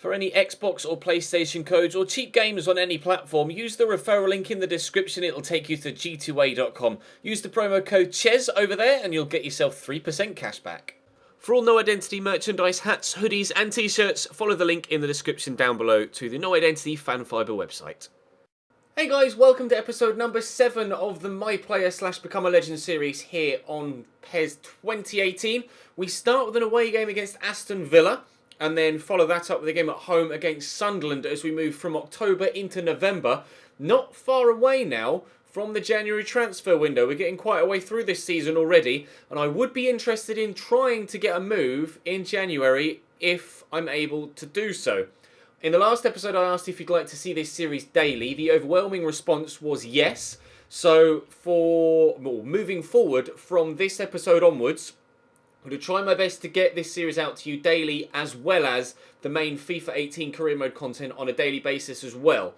For any Xbox or PlayStation codes or cheap games on any platform, use the referral link in the description. It'll take you to g2a.com. Use the promo code CHES over there and you'll get yourself 3% cash back. For all No Identity merchandise, hats, hoodies and t-shirts, follow the link in the description down below to the No Identity Fan Fibre website. Hey guys, welcome to episode number 7 of the My Player / Become a Legend series here on PES 2018. We start with an away game against Aston Villa and then follow that up with a game at home against Sunderland as we move from October into November. Not far away now from the January transfer window. We're getting quite a way through this season already, and I would be interested in trying to get a move in January if I'm able to do so. In the last episode, I asked if you'd like to see this series daily. The overwhelming response was yes. So for moving forward from this episode onwards, I'm going to try my best to get this series out to you daily, as well as the main FIFA 18 career mode content on a daily basis as well.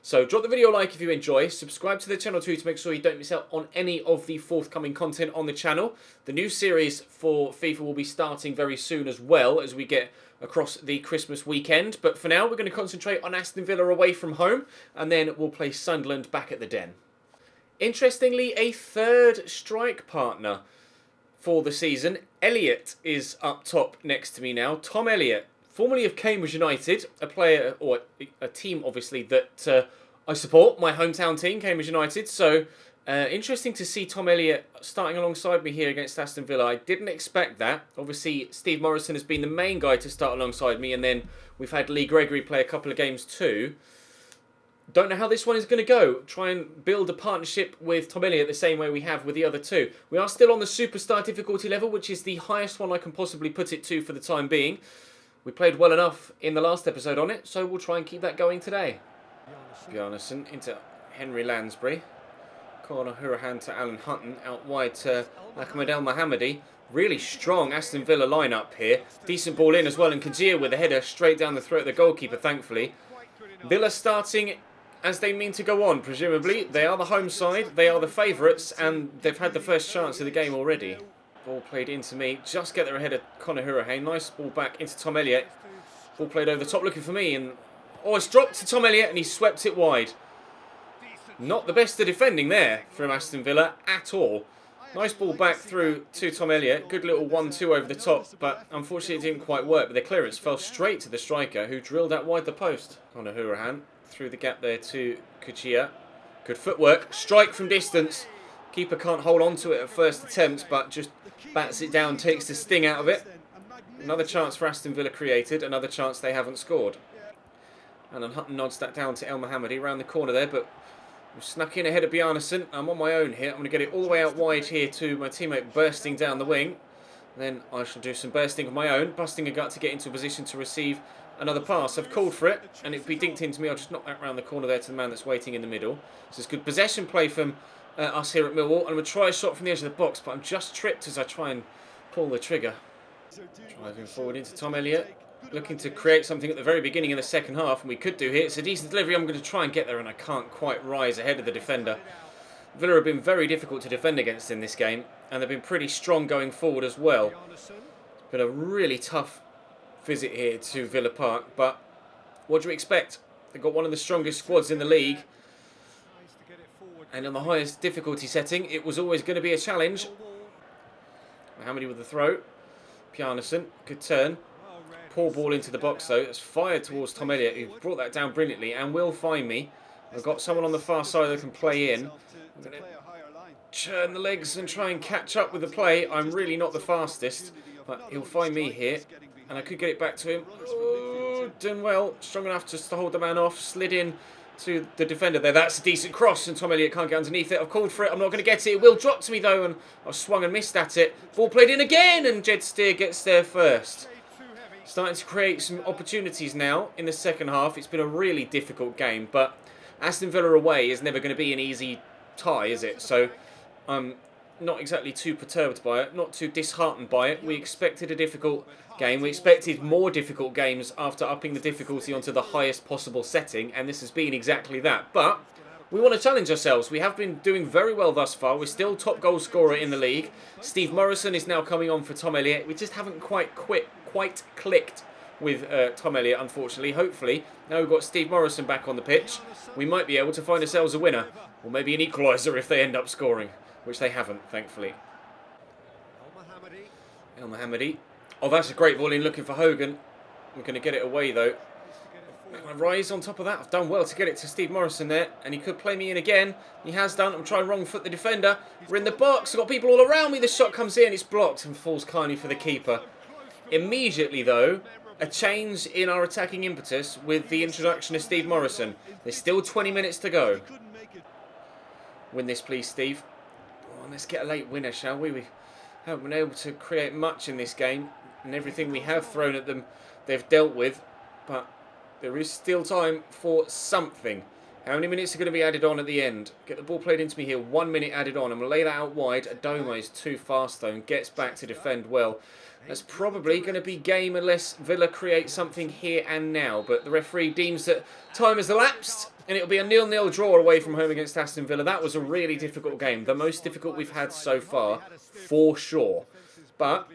So drop the video a like if you enjoy, subscribe to the channel too to make sure you don't miss out on any of the forthcoming content on the channel. The new series for FIFA will be starting very soon as well as we get across the Christmas weekend. But for now, we're going to concentrate on Aston Villa away from home, and then we'll play Sunderland back at the Den. Interestingly, a third strike partner for the season. Elliott is up top next to me now. Tom Elliott, formerly of Cambridge United, a player, or a team obviously, that I support, my hometown team, Cambridge United. So interesting to see Tom Elliott starting alongside me here against Aston Villa. I didn't expect that. Obviously, Steve Morrison has been the main guy to start alongside me, and then we've had Lee Gregory play a couple of games too. Don't know how this one is going to go. Try and build a partnership with Tom Elliott the same way we have with the other two. We are still on the superstar difficulty level, which is the highest one I can possibly put it to for the time being. We played well enough in the last episode on it, so we'll try and keep that going today. Bjarnason into Henry Lansbury. Corner Hurahan to Alan Hutton. Out wide to Ahmed El Mohammadi. Really strong Aston Villa lineup here. Decent ball in as well, and Kajir with a header straight down the throat of the goalkeeper, thankfully. Villa starting as they mean to go on, presumably. They are the home side, they are the favourites, and they've had the first chance of the game already. Ball played into me, just get there ahead of Conor Hurahan. Nice ball back into Tom Elliott. Ball played over the top looking for me, and it's dropped to Tom Elliott and he swept it wide. Not the best of defending there from Aston Villa at all. Nice ball back through to Tom Elliott. Good little 1-2 over the top, but unfortunately it didn't quite work. But the clearance fell straight to the striker, who drilled out wide the post. Conor Hurahan through the gap there to Kuchia. Good footwork. Strike from distance. Keeper can't hold on to it at first attempt, but just bats it down, takes the sting out of it. Another chance for Aston Villa created. Another chance they haven't scored. And Hutton nods that down to El Mohammadi around the corner there, but we've snuck in ahead of Bjarnason. I'm on my own here. I'm going to get it all the way out wide here to my teammate bursting down the wing. Then I shall do some bursting of my own, busting a gut to get into a position to receive another pass. I've called for it, and it'd be dinked into me. I'll just knock that round the corner there to the man that's waiting in the middle. This is good possession play from us here at Millwall, and I'm going to try a shot from the edge of the box, but I'm just tripped as I try and pull the trigger. Driving forward into Tom Elliott, looking to create something at the very beginning of the second half, and we could do here. It's a decent delivery. I'm going to try and get there, and I can't quite rise ahead of the defender. Villa have been very difficult to defend against in this game, and they've been pretty strong going forward as well. It's been a really tough visit here to Villa Park, but what do you expect? They've got one of the strongest squads in the league, and on the highest difficulty setting, it was always going to be a challenge. Mohammadi with the throw. Bjarnason, good turn. Poor ball into the box though. It's fired towards Tom Elliott, who brought that down brilliantly and will find me. I've got someone on the far side that can play in. I'm going to churn the legs and try and catch up with the play. I'm really not the fastest, but he'll find me here, and I could get it back to him. Oh, done well. Strong enough just to hold the man off. Slid in to the defender there. That's a decent cross, and Tom Elliott can't get underneath it. I've called for it. I'm not going to get it. It will drop to me though, and I've swung and missed at it. Ball played in again, and Jed Steer gets there first. Starting to create some opportunities now in the second half. It's been a really difficult game, but Aston Villa away is never going to be an easy tie, is it? So I'm not exactly too perturbed by it, not too disheartened by it. We expected a difficult game. We expected more difficult games after upping the difficulty onto the highest possible setting, and this has been exactly that. But we want to challenge ourselves. We have been doing very well thus far. We're still top goal scorer in the league. Steve Morrison is now coming on for Tom Elliott. We just haven't quite clicked with Tom Elliott, unfortunately. Hopefully, now we've got Steve Morrison back on the pitch, we might be able to find ourselves a winner. Or maybe an equaliser if they end up scoring, which they haven't, thankfully. El Mohammadi. Oh, that's a great ball in, looking for Hogan. We're going to get it away, though. Can I rise on top of that? I've done well to get it to Steve Morrison there, and he could play me in again. He has done. I'm trying wrong foot the defender. We're in the box. I've got people all around me. The shot comes in. It's blocked and falls kindly for the keeper. Immediately, though, a change in our attacking impetus with the introduction of Steve Morrison. There's still 20 minutes to go. Win this, please, Steve. Oh, let's get a late winner, shall we? We haven't been able to create much in this game, and everything we have thrown at them, they've dealt with. But there is still time for something. How many minutes are going to be added on at the end? Get the ball played into me here. 1 minute added on. I'm going to lay that out wide. Adoma is too fast, though, and gets back to defend well. That's probably going to be game unless Villa create something here and now. But the referee deems that time has elapsed, and it'll be a 0-0 draw away from home against Aston Villa. That was a really difficult game. The most difficult we've had so far, for sure. But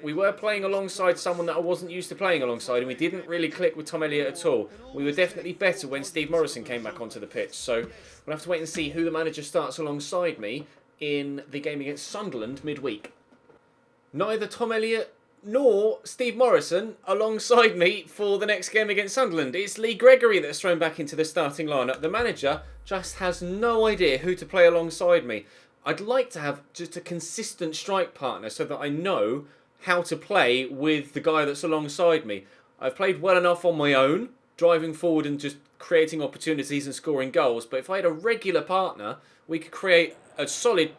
we were playing alongside someone that I wasn't used to playing alongside, and we didn't really click with Tom Elliott at all. We were definitely better when Steve Morrison came back onto the pitch. So we'll have to wait and see who the manager starts alongside me in the game against Sunderland midweek. Neither Tom Elliott nor Steve Morrison alongside me for the next game against Sunderland. It's Lee Gregory that's thrown back into the starting lineup. The manager just has no idea who to play alongside me. I'd like to have just a consistent strike partner so that I know how to play with the guy that's alongside me. I've played well enough on my own, driving forward and just creating opportunities and scoring goals. But if I had a regular partner, we could create a solid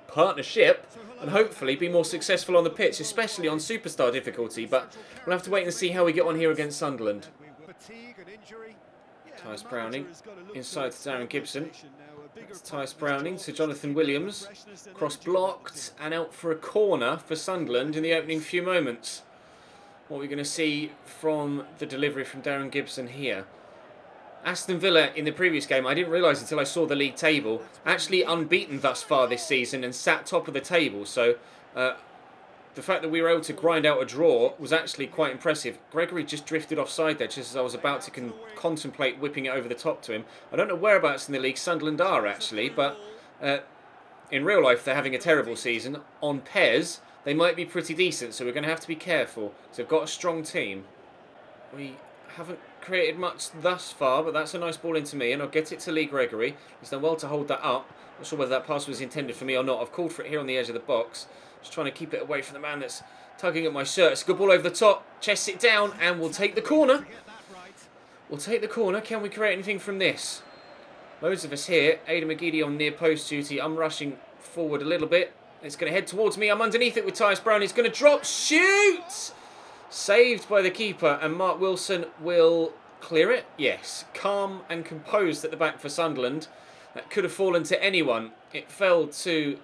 partnership and hopefully be more successful on the pitch, especially on superstar difficulty. But we'll have to wait and see how we get on here against Sunderland. Tyus Browning inside to Darren Gibson. It's Tyus Browning to Jonathan Williams. Cross blocked and out for a corner for Sunderland in the opening few moments. What are we going to see from the delivery from Darren Gibson here? Aston Villa in the previous game, I didn't realise until I saw the league table, actually unbeaten thus far this season and sat top of the table. So the fact that we were able to grind out a draw was actually quite impressive. Gregory just drifted offside there just as I was about to contemplate whipping it over the top to him. I don't know whereabouts in the league Sunderland are actually, but in real life they're having a terrible season. On pairs, they might be pretty decent, so we're going to have to be careful. So we've got a strong team. We haven't created much thus far, but that's a nice ball into me, and I'll get it to Lee Gregory. He's done well to hold that up. Not sure whether that pass was intended for me or not. I've called for it here on the edge of the box. Just trying to keep it away from the man that's tugging at my shirt. It's a good ball over the top. Chests it down, and we'll take the corner. We'll take the corner. Can we create anything from this? Loads of us here. Ada McGeady on near post duty. I'm rushing forward a little bit. It's going to head towards me. I'm underneath it with Tyus Brown. It's going to drop. Shoot! Saved by the keeper, and Mark Wilson will clear it. Yes, calm and composed at the back for Sunderland. That could have fallen to anyone. It fell to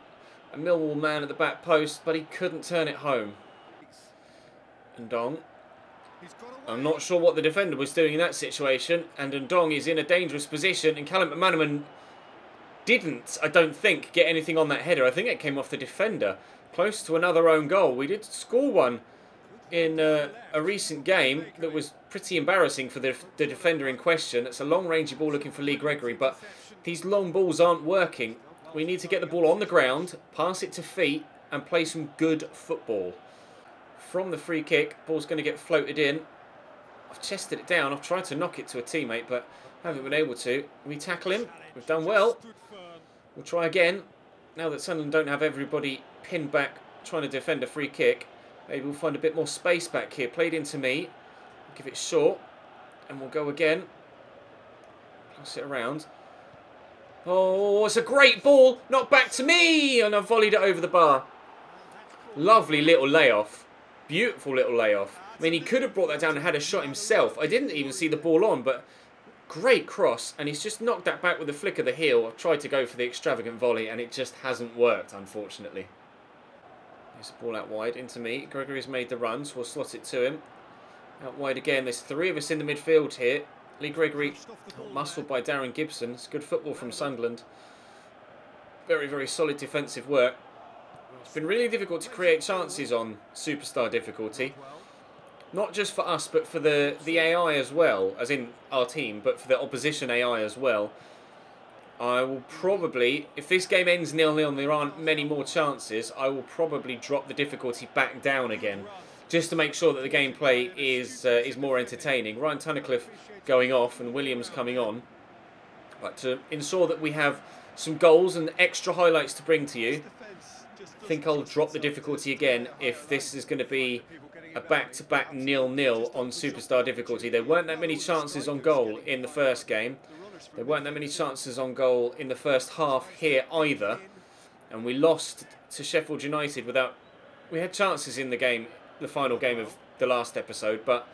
a Millwall man at the back post, but he couldn't turn it home. Ndong. I'm not sure what the defender was doing in that situation, and Ndong is in a dangerous position, and Callum McManaman didn't, I don't think, get anything on that header. I think it came off the defender. Close to another own goal. We did score one in a recent game that was pretty embarrassing for the defender in question. It's a long-range ball looking for Lee Gregory, but these long balls aren't working. We need to get the ball on the ground, pass it to feet, and play some good football. From the free kick, ball's going to get floated in. I've chested it down. I've tried to knock it to a teammate, but haven't been able to. We tackle him. We've done well. We'll try again. Now that Sunderland don't have everybody pinned back trying to defend a free kick, maybe we'll find a bit more space back here. Played into me. Give it short. And we'll go again. Pass it around. Oh, it's a great ball. Knocked back to me. And I've volleyed it over the bar. Lovely little layoff. Beautiful little layoff. I mean, he could have brought that down and had a shot himself. I didn't even see the ball on, but great cross. And he's just knocked that back with a flick of the heel. I've tried to go for the extravagant volley, and it just hasn't worked, unfortunately. There's a ball out wide into me. Gregory's made the run, so we'll slot it to him. Out wide again. There's three of us in the midfield here. Lee Gregory, muscled by Darren Gibson. It's good football from Sunderland. Very, very solid defensive work. It's been really difficult to create chances on superstar difficulty. not just for us, but for the AI as well, as in our team, but for the opposition AI as well. I will probably, if this game ends 0-0 and there aren't many more chances, I will probably drop the difficulty back down again, just to make sure that the gameplay is more entertaining. Ryan Tunnicliffe going off and Williams coming on, but to ensure that we have some goals and extra highlights to bring to you, I think I'll drop the difficulty again if this is going to be a back-to-back 0-0 on Superstar difficulty. There weren't that many chances on goal in the first game. There weren't that many chances on goal in the first half here either. And we lost to Sheffield United without... We had chances in the game, the final game of the last episode, but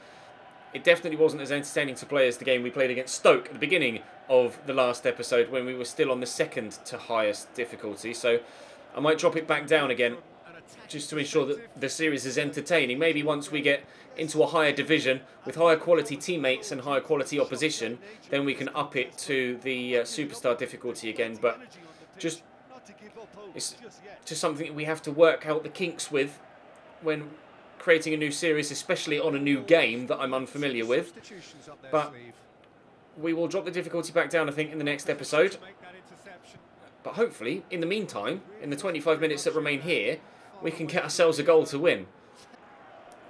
it definitely wasn't as entertaining to play as the game we played against Stoke at the beginning of the last episode when we were still on the second to highest difficulty. So I might drop it back down again just to ensure that the series is entertaining. Maybe once we get into a higher division with higher quality teammates and higher quality opposition, then we can up it to the Superstar difficulty again. But it's just something that we have to work out the kinks with when creating a new series, especially on a new game that I'm unfamiliar with. But we will drop the difficulty back down, I think, in the next episode. But hopefully, in the meantime, in the 25 minutes that remain here, we can get ourselves a goal to win.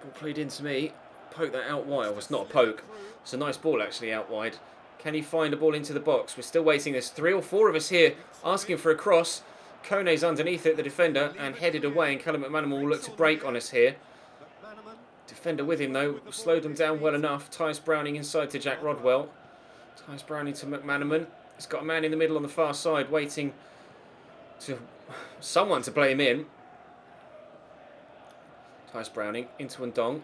Ball played into me. Poke that out wide. Well, it's not a poke. It's a nice ball, actually, out wide. Can he find a ball into the box? We're still waiting. There's 3 or 4 of us here asking for a cross. Kone's underneath it, the defender, and headed away. And Callum McManaman will look to break on us here. Defender with him, though. Slowed them down well enough. Tyus Browning inside to Jack Rodwell. Tyus Browning to McManaman. He's got a man in the middle on the far side waiting to someone to play him in. Tyus Browning into Ndong.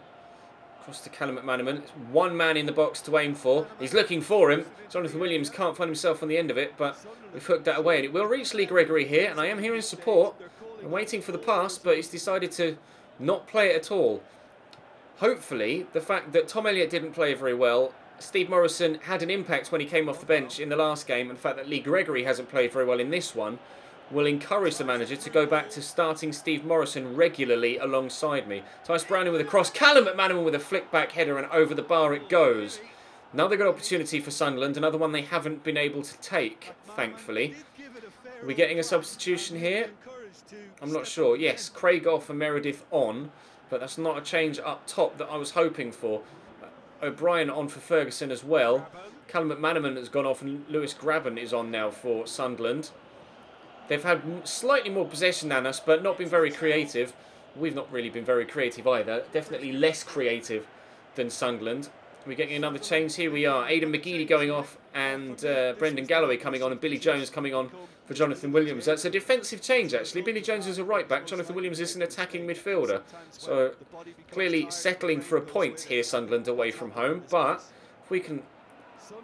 Across to Callum McManaman. It's one man in the box to aim for. He's looking for him. Jonathan Williams can't find himself on the end of it, but we've hooked that away. And it will reach Lee Gregory here, and I am here in support. I'm waiting for the pass, but he's decided to not play it at all. Hopefully, the fact that Tom Elliott didn't play very well, Steve Morrison had an impact when he came off the bench in the last game, and the fact that Lee Gregory hasn't played very well in this one will encourage the manager to go back to starting Steve Morrison regularly alongside me. Tyus Browning with a cross, Callum McManaman with a flick back header, and over the bar it goes. Another good opportunity for Sunderland, another one they haven't been able to take, thankfully. Are we getting a substitution here? I'm not sure. Yes, Craig off and Meredith on, but that's not a change up top that I was hoping for. O'Brien on for Ferguson as well. Callum McManaman has gone off and Lewis Grabban is on now for Sunderland. They've had slightly more possession than us, but not been very creative. We've not really been very creative either. Definitely less creative than Sunderland. We're getting another change. Here we are. Aidan McGeady going off and Brendan Galloway coming on and Billy Jones coming on for Jonathan Williams. That's a defensive change, actually. Billy Jones is a right back. Jonathan Williams is an attacking midfielder. So clearly settling for a point here, Sunderland away from home. But if we can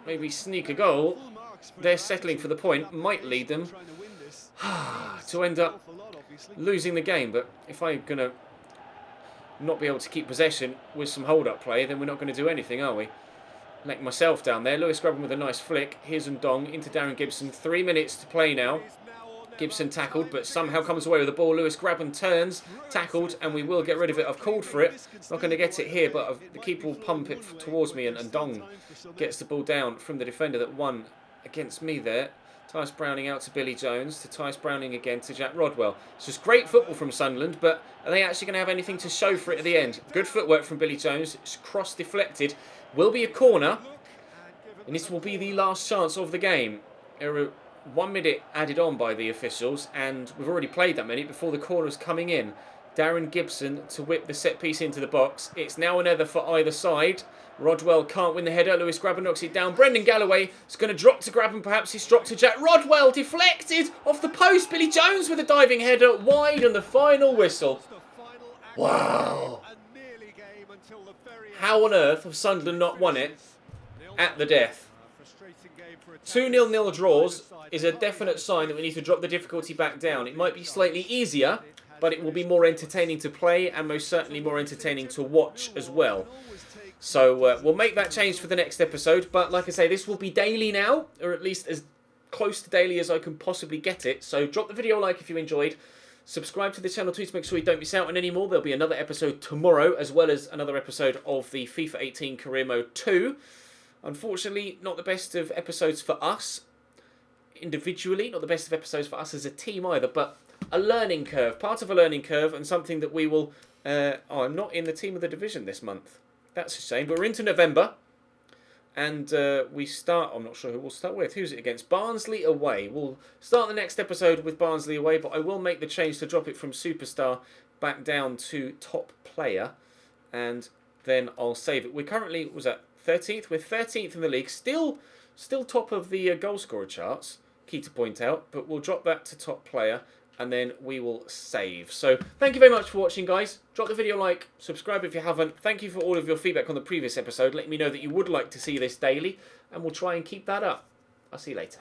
maybe sneak a goal, they're settling for the point. Might lead them to end up losing the game. But if I'm going to not be able to keep possession with some hold-up play, then we're not going to do anything, are we? Let myself down there. Lewis Grabban with a nice flick. Here's Ndong into Darren Gibson. 3 minutes to play now. Gibson tackled, but somehow comes away with the ball. Lewis Grabban turns, tackled, and we will get rid of it. I've called for it. Not going to get it here, but the keeper will pump it towards me, and Ndong gets the ball down from the defender that won against me there. Tyus Browning out to Billy Jones, to Tyus Browning again to Jack Rodwell. It's just great football from Sunderland, but are they actually going to have anything to show for it at the end? Good footwork from Billy Jones. It's cross deflected. Will be a corner, and this will be the last chance of the game. There are 1 minute added on by the officials, and we've already played that minute before the corner's coming in. Darren Gibson to whip the set piece into the box. It's now another for either side. Rodwell can't win the header. Lewis Grabban knocks it down. Brendan Galloway is going to drop to Grabban. Perhaps he's dropped to Jack Rodwell. Deflected off the post. Billy Jones with a diving header wide and the final whistle. Wow. How on earth have Sunderland not won it at the death? 2 0-0 draws is a definite sign that we need to drop the difficulty back down. It might be slightly easier, but it will be more entertaining to play and most certainly more entertaining to watch as well. So we'll make that change for the next episode. But like I say, this will be daily now, or at least as close to daily as I can possibly get it. So drop the video a like if you enjoyed. Subscribe to the channel too to make sure you don't miss out on any more. There'll be another episode tomorrow, as well as another episode of the FIFA 18 Career Mode 2. Unfortunately, not the best of episodes for us individually, not the best of episodes for us as a team either, but a learning curve, part of a learning curve, and something that we will... I'm not in the team of the division this month. That's a shame, but we're into November, and we start... I'm not sure who we'll start with. Who's it against? Barnsley away. We'll start the next episode with Barnsley away, but I will make the change to drop it from Superstar back down to Top Player, and then I'll save it. We're currently... was that 13th? We're 13th in the league. Still top of the goal scorer charts, key to point out, but we'll drop that to Top Player, and then we will save. So thank you very much for watching, guys. Drop the video a like, subscribe if you haven't. Thank you for all of your feedback on the previous episode. Let me know that you would like to see this daily, and we'll try and keep that up. I'll see you later.